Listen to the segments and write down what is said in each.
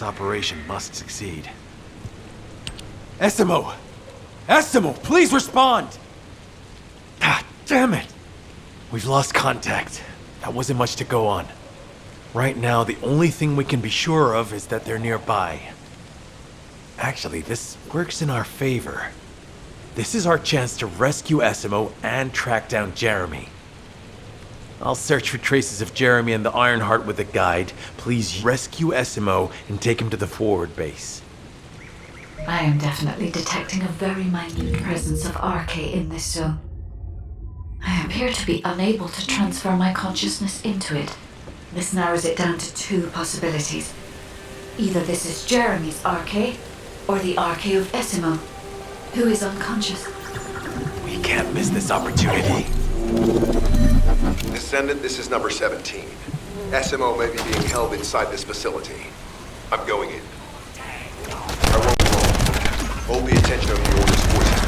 This operation must succeed. Essimo! Essimo, please respond! Ah, damn it! We've lost contact. That wasn't much to go on. Right now, the only thing we can be sure of is that they're nearby. Actually, this works in our favor. This is our chance to rescue Essimo and track down Jeremy. I'll search for traces of Jeremy and the Ironheart with a guide. Please rescue Essimo and take him to the forward base. I am definitely detecting a very minute presence of RK in this zone. I appear to be unable to transfer my consciousness into it. This narrows it down to two possibilities. Either this is Jeremy's RK, or the RK of Essimo, who is unconscious. We can't miss this opportunity. Descendant, this is number 17. Essimo may be being held inside this facility. I'm going in. I won't be long. Hold the attention of the Order's forces.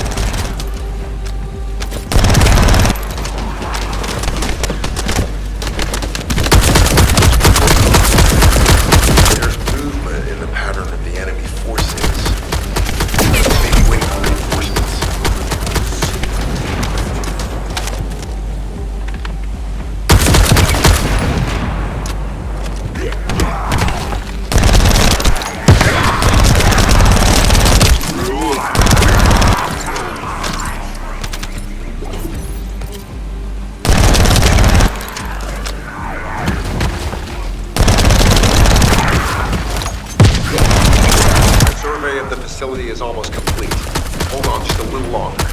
There's movement in the pattern of the enemy forces. Maybe waiting for reinforcements. Facility is almost complete. Hold on just a little longer.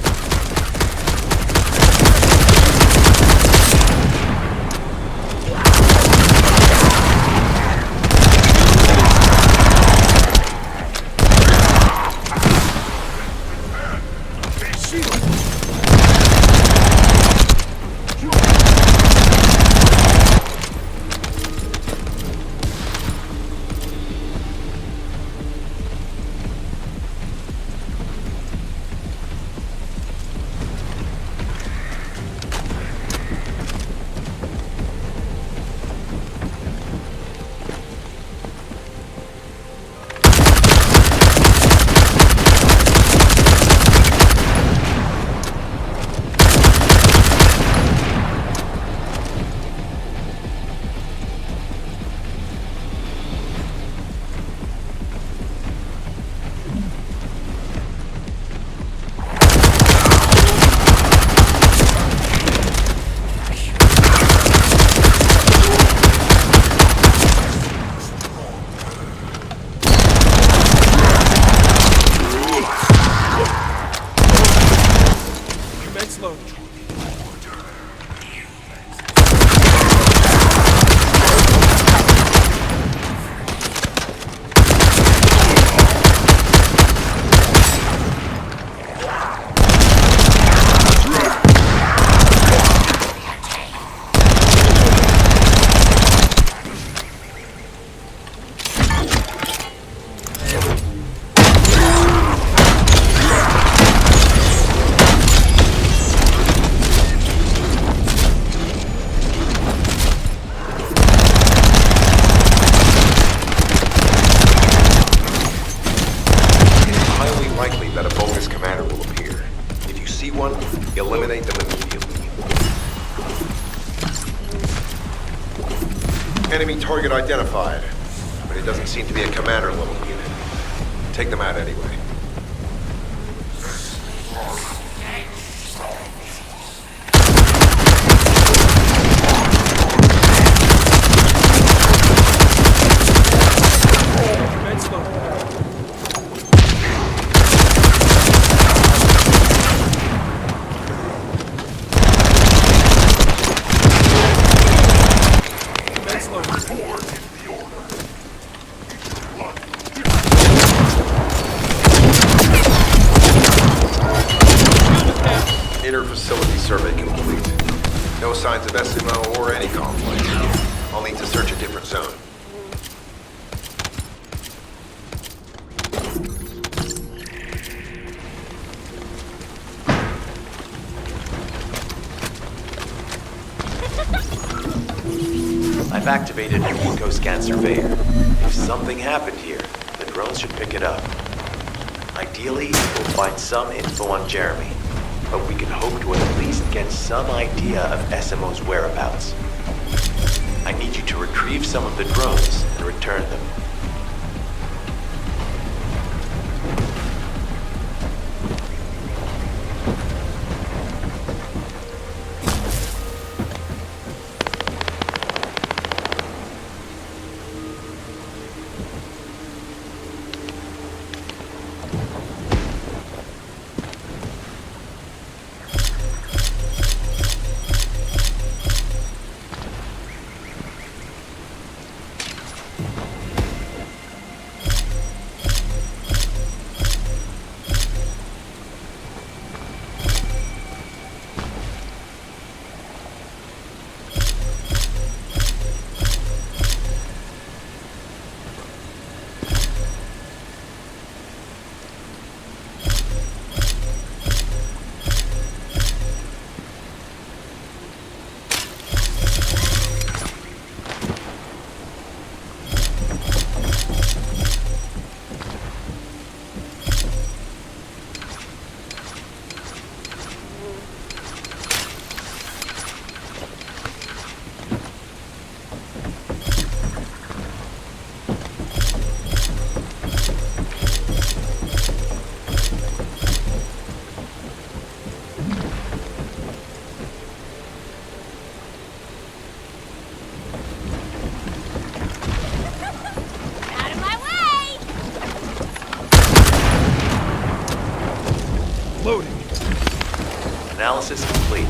Eliminate them immediately. Enemy target identified, but it doesn't seem to be a commander level unit. Take them out anyway. Inter-facility survey complete. No signs of Essimo or any conflict. I'll need to search a different zone. I've activated an eco-scan surveyor. If something happened here, the drones should pick it up. Ideally, we'll find some info on Jeremy, but we can hope to at least get some idea of SMO's whereabouts. I need you to retrieve some of the drones and return them. Analysis complete.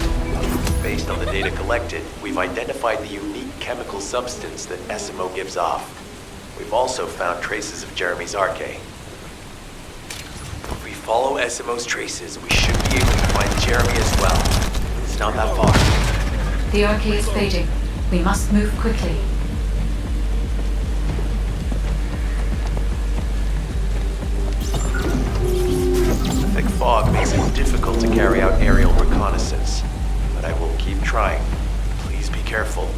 Based on the data collected, we've identified the unique chemical substance that SMO gives off. We've also found traces of Jeremy's Arche. If we follow SMO's traces, we should be able to find Jeremy as well. It's not that far. The Arche is fading. We must move quickly. Thick fog makes it difficult to carry out aerial reconnaissance, but I will keep trying. Please be careful.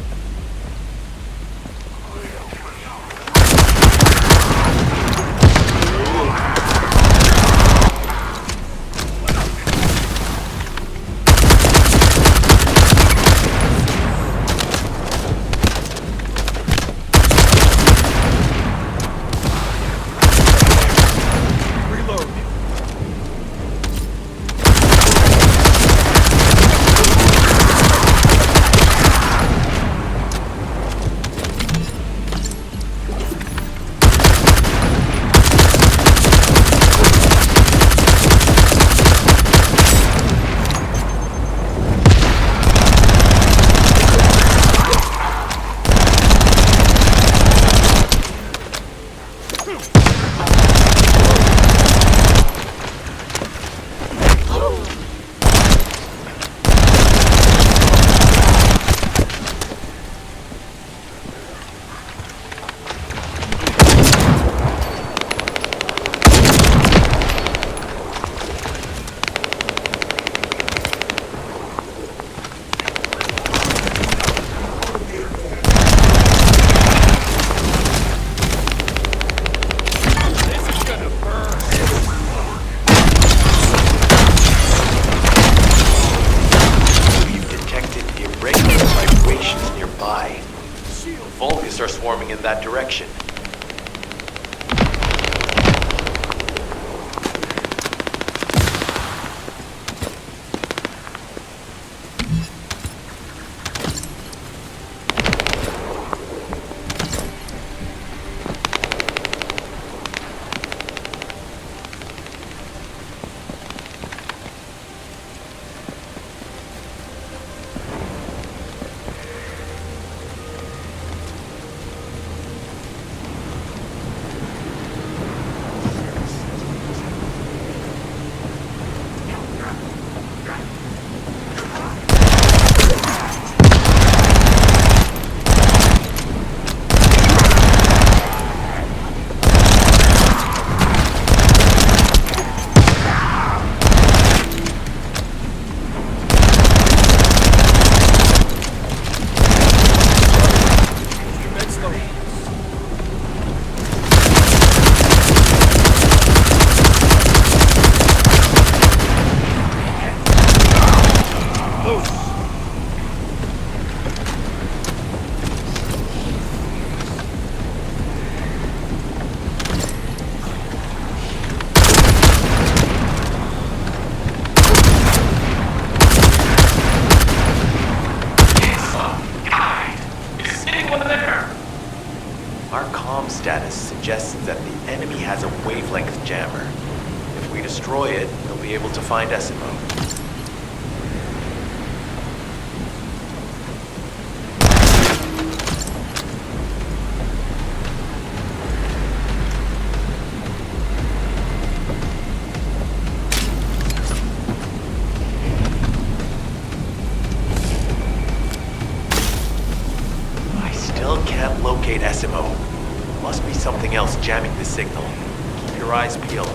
Are swarming in that direction. status suggests that the enemy has a wavelength jammer. If we destroy it, they'll be able to find SMO. Locate SMO. Must be something else jamming the signal. Keep your eyes peeled.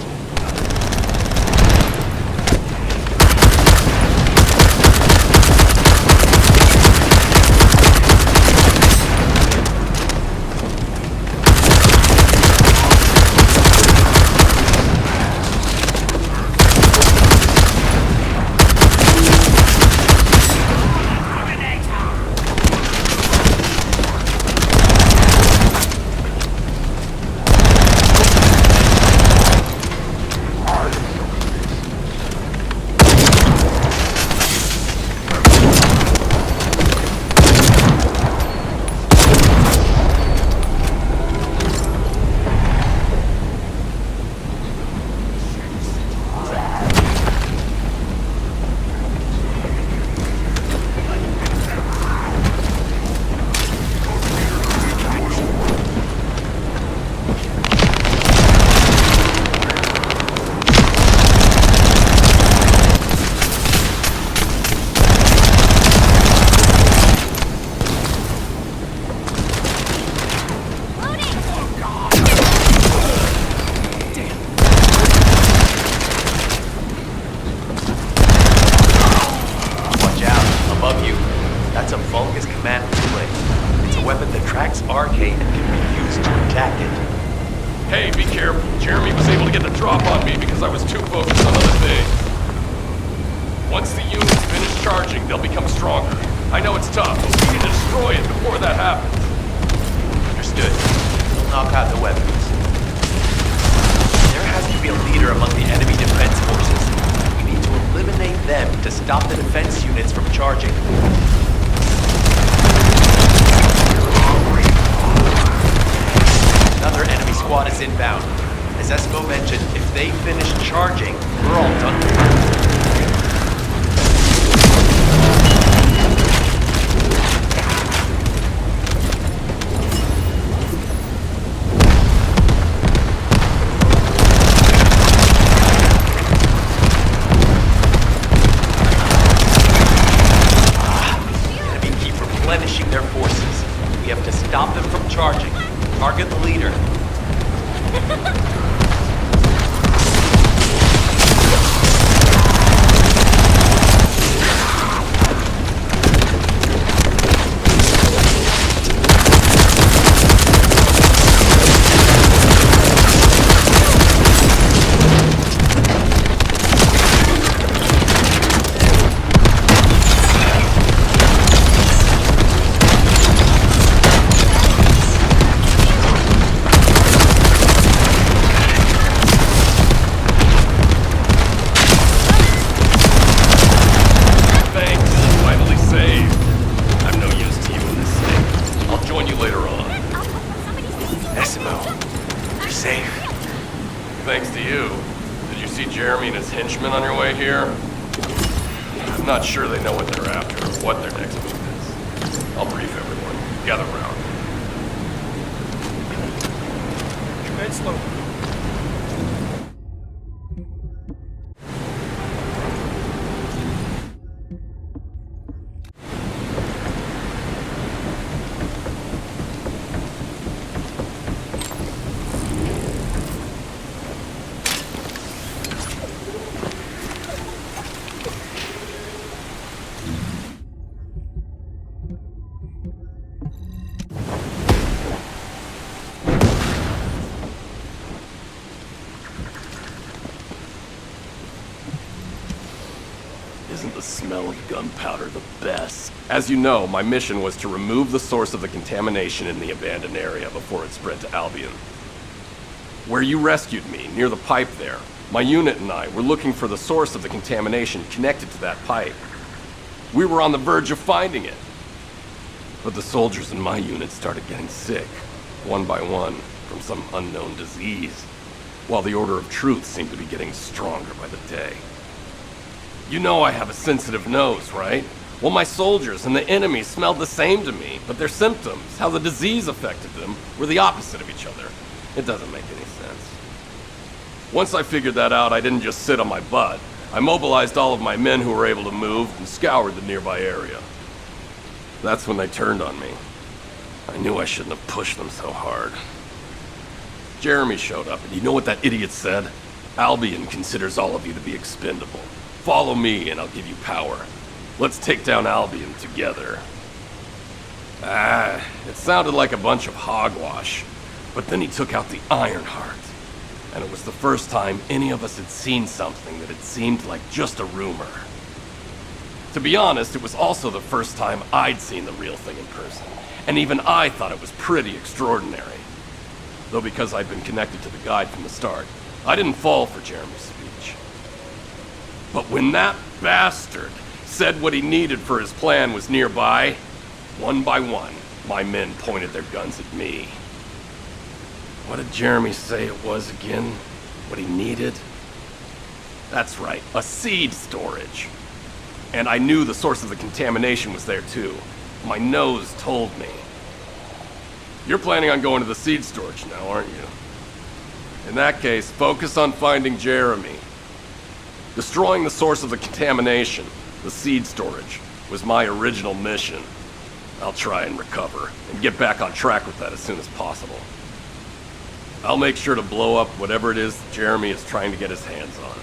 Hey, be careful. Jeremy was able to get the drop on me because I was too focused on other things. Once the units finish charging, they'll become stronger. I know it's tough, but we need to destroy it before that happens. Understood. We'll knock out the weapons. There has to be a leader among the enemy defense forces. We need to eliminate them to stop the defense units from charging. Another enemy squad is inbound. As Esco mentioned, if they finish charging, we're all done for. Their forces. We have to stop them from charging. Target the leader. Thanks to you. Did you see Jeremy and his henchmen on your way here? I'm not sure they know what they're after or what their next move is. I'll brief everyone. Gather round. Tread slow. Isn't the smell of gunpowder the best? As you know, my mission was to remove the source of the contamination in the abandoned area before it spread to Albion. Where you rescued me, near the pipe there, my unit and I were looking for the source of the contamination connected to that pipe. We were on the verge of finding it. But the soldiers in my unit started getting sick, one by one. from some unknown disease, while the Order of Truth seemed to be getting stronger by the day. You know I have a sensitive nose, right? Well, my soldiers and the enemy smelled the same to me, but their symptoms, how the disease affected them, were the opposite of each other. It doesn't make any sense. Once I figured that out, I didn't just sit on my butt. I mobilized all of my men who were able to move and scoured the nearby area. That's when they turned on me. I knew I shouldn't have pushed them so hard. Jeremy showed up, and you know what that idiot said? Albion considers all of you to be expendable. Follow me, and I'll give you power. Let's take down Albion together. It sounded like a bunch of hogwash. But then he took out the Ironheart. And it was the first time any of us had seen something that had seemed like just a rumor. To be honest, it was also the first time I'd seen the real thing in person. And even I thought it was pretty extraordinary. Though because I'd been connected to the guide from the start, I didn't fall for Jeremy's speech. But when that bastard said what he needed for his plan was nearby, one by one, my men pointed their guns at me. What did Jeremy say it was again? What he needed? That's right, a seed storage. And I knew the source of the contamination was there too. My nose told me. You're planning on going to the seed storage now, aren't you? In that case, focus on finding Jeremy. Destroying the source of the contamination, the seed storage, was my original mission. I'll try and recover, and get back on track with that as soon as possible. I'll make sure to blow up whatever it is Jeremy is trying to get his hands on.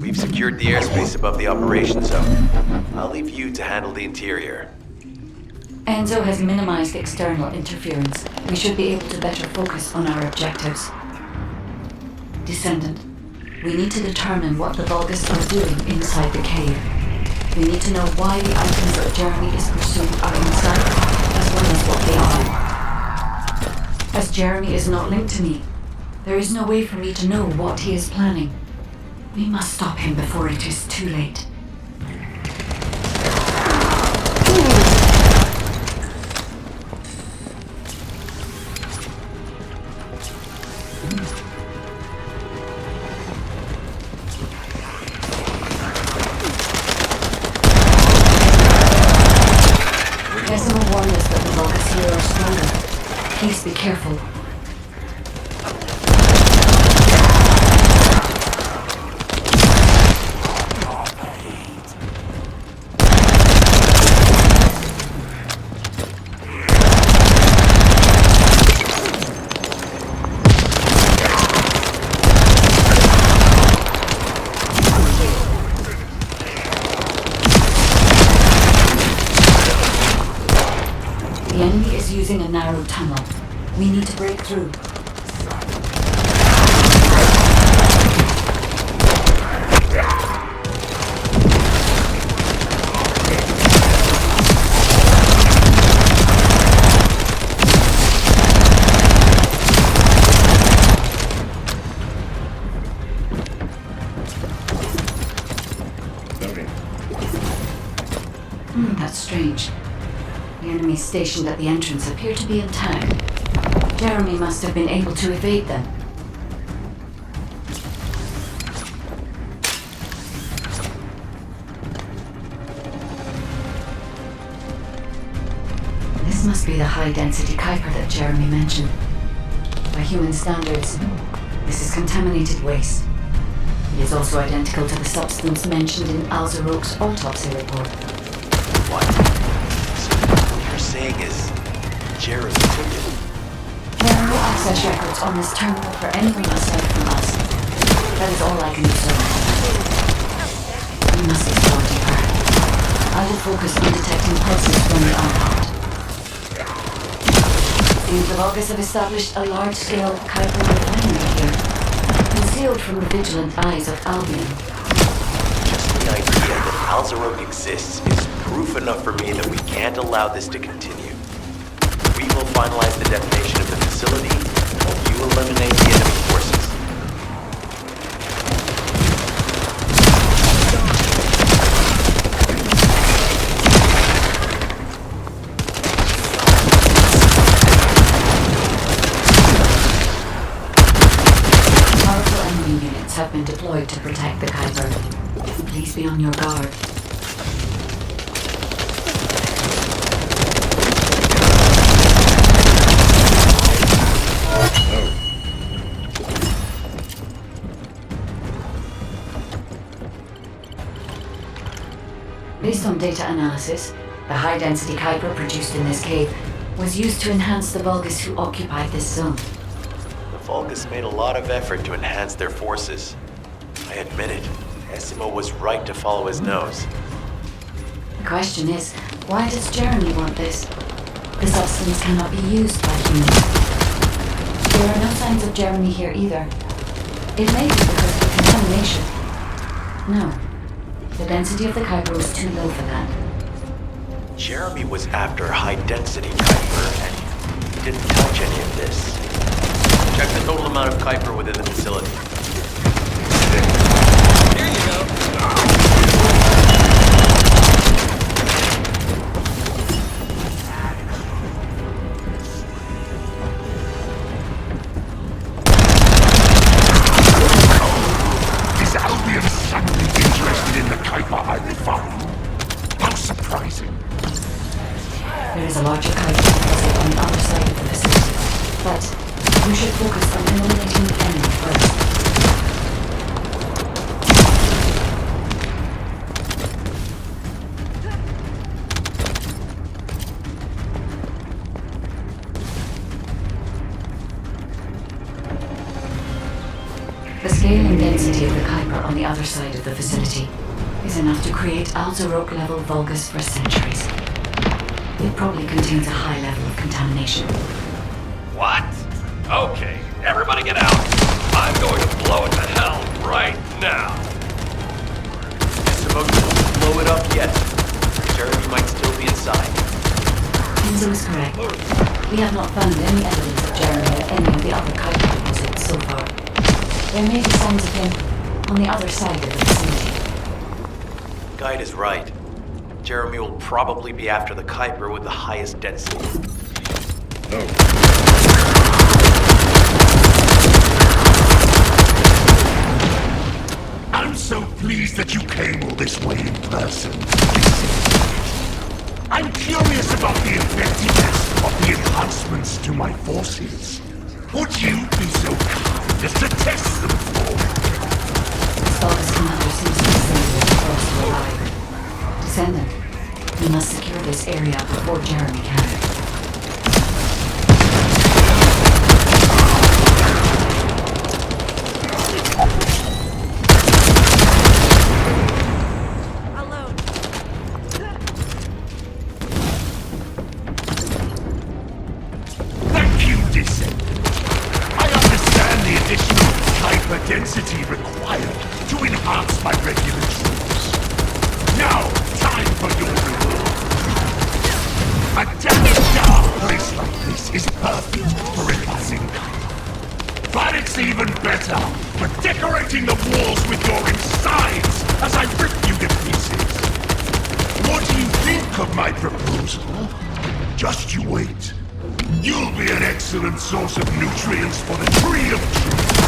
We've secured the airspace above the operation zone. I'll leave you to handle the interior. Enzo has minimized external interference. We should be able to better focus on our objectives. Descendant, we need to determine what the Vulgus are doing inside the cave. We need to know why the items that Jeremy is pursuing are inside, as well as what they are. As Jeremy is not linked to me, there is no way for me to know what he is planning. We must stop him before it is too late. Decima warned us that the Vulgus here are stronger. Please be careful. The enemy is using a narrow tunnel. We need to break through. That's strange. The enemies stationed at the entrance appear to be intact. Jeremy must have been able to evade them. This must be the high-density Kuiper that Jeremy mentioned. By human standards, this is contaminated waste. It is also identical to the substance mentioned in Alzarok's autopsy report. What? So what you're saying is Jeremy took it? There are no access records on this terminal for anyone aside from us. That is all I can do, sir. We must explore deeper. I will focus on detecting pulses from the unarmed. The Vulgus have established a large-scale Kuiper refinery here, concealed from the vigilant eyes of Albion. Just the idea that Alzarok exists is proof enough for me that we can't allow this to continue. We will finalize the detonation of the facility while you eliminate the enemy forces. Powerful enemy units have been deployed to protect the Kuiper. Please be on your guard. Based on data analysis, the high-density Kuiper produced in this cave was used to enhance the Vulgus who occupied this zone. The Vulgus made a lot of effort to enhance their forces. I admit it, Essimo was right to follow his nose. The question is, why does Jeremy want this? The substance cannot be used by humans. There are no signs of Jeremy here either. It may be because of the contamination. No. The density of the Kuiper was too low for that. Jeremy was after high-density Kuiper, and he didn't touch any of this. Check the total amount of Kuiper within the facility. Here you go. Is Albion suddenly interested in the Kuiper I refined? How surprising. There is a larger Kuiper deposit on the other side of the facility, but we should focus on eliminating the enemy first. The scale and density of the Kuiper on the other side of the facility is enough to create Alzarok-level Vulgus for centuries. It probably contains a high level of contamination. What? Okay, everybody get out. I'm going to blow it to hell right now. Essimo didn't blow it up yet. Jeremy might still be inside. Enzo is correct. We have not found any evidence of Jeremy at any of the other Kuiper deposits so far. There may be signs of him on the other side of the facility. Guide is right. Jeremy will probably be after the Kuiper with the highest density. I'm so pleased that you came all this way in person. I'm curious about the effectiveness of the enhancements to my forces. Would you be so kind as to test them for me? Vulgus commander seems to be sending across the line. Descendant, we must secure this area before Jeremy can. Thank you, Descendant. I understand the additional Kuiper density required to enhance my regular troops. Now, time for your reward. A damage of my proposal? Just you wait. You'll be an excellent source of nutrients for the Tree of Truth.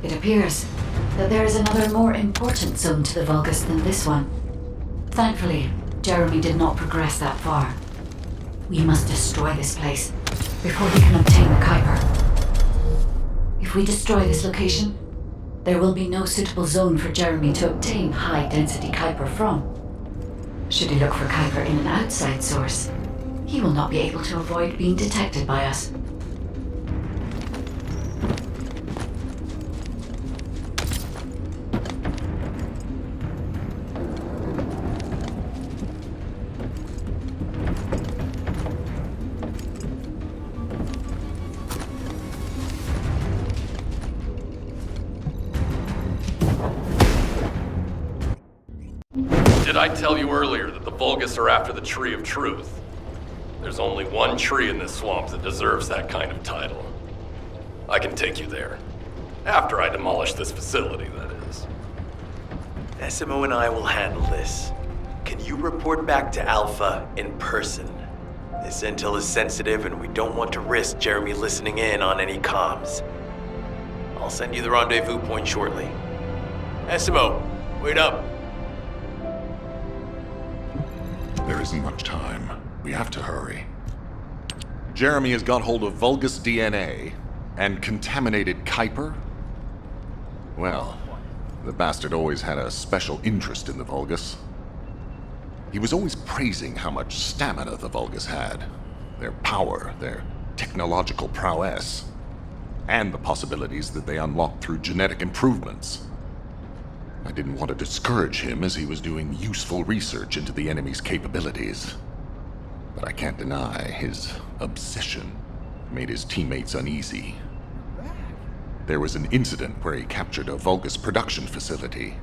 It appears that there is another more important zone to the Vulgus than this one. Thankfully, Jeremy did not progress that far. We must destroy this place before he can obtain the Kuiper. If we destroy this location, there will be no suitable zone for Jeremy to obtain high-density Kuiper from. Should he look for Kuiper in an outside source, he will not be able to avoid being detected by us. Did I tell you earlier that the Vulgus are after the Tree of Truth? There's only one tree in this swamp that deserves that kind of title. I can take you there. After I demolish this facility, that is. SMO and I will handle this. Can you report back to Alpha in person? This intel is sensitive and we don't want to risk Jeremy listening in on any comms. I'll send you the rendezvous point shortly. SMO, wait up. There isn't much time. We have to hurry. Jeremy has got hold of Vulgus DNA and contaminated Kuiper? Well, the bastard always had a special interest in the Vulgus. He was always praising how much stamina the Vulgus had, their power, their technological prowess, and the possibilities that they unlocked through genetic improvements. I didn't want to discourage him as he was doing useful research into the enemy's capabilities. But I can't deny his obsession made his teammates uneasy. There was an incident where he captured a Vulgus production facility.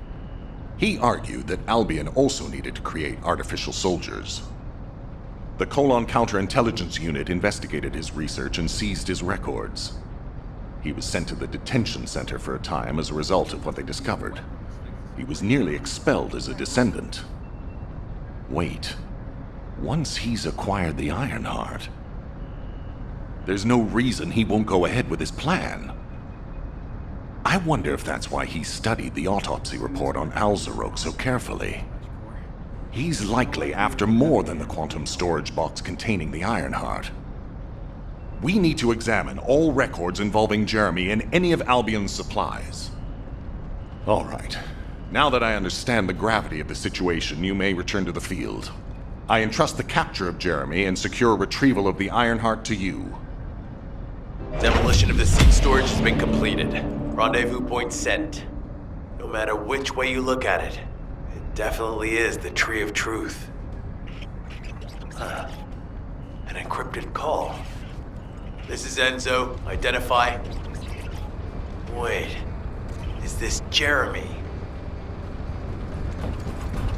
He argued that Albion also needed to create artificial soldiers. The Colon Counterintelligence Unit investigated his research and seized his records. He was sent to the detention center for a time as a result of what they discovered. He was nearly expelled as a Descendant. Wait. Once he's acquired the Ironheart, there's no reason he won't go ahead with his plan. I wonder if that's why he studied the autopsy report on Alzarok so carefully. He's likely after more than the quantum storage box containing the Ironheart. We need to examine all records involving Jeremy and any of Albion's supplies. All right. Now that I understand the gravity of the situation, you may return to the field. I entrust the capture of Jeremy and secure retrieval of the Ironheart to you. Demolition of the seed storage has been completed. Rendezvous point set. No matter which way you look at it, it definitely is the Tree of Truth. An encrypted call. This is Enzo. Identify. Wait, is this Jeremy?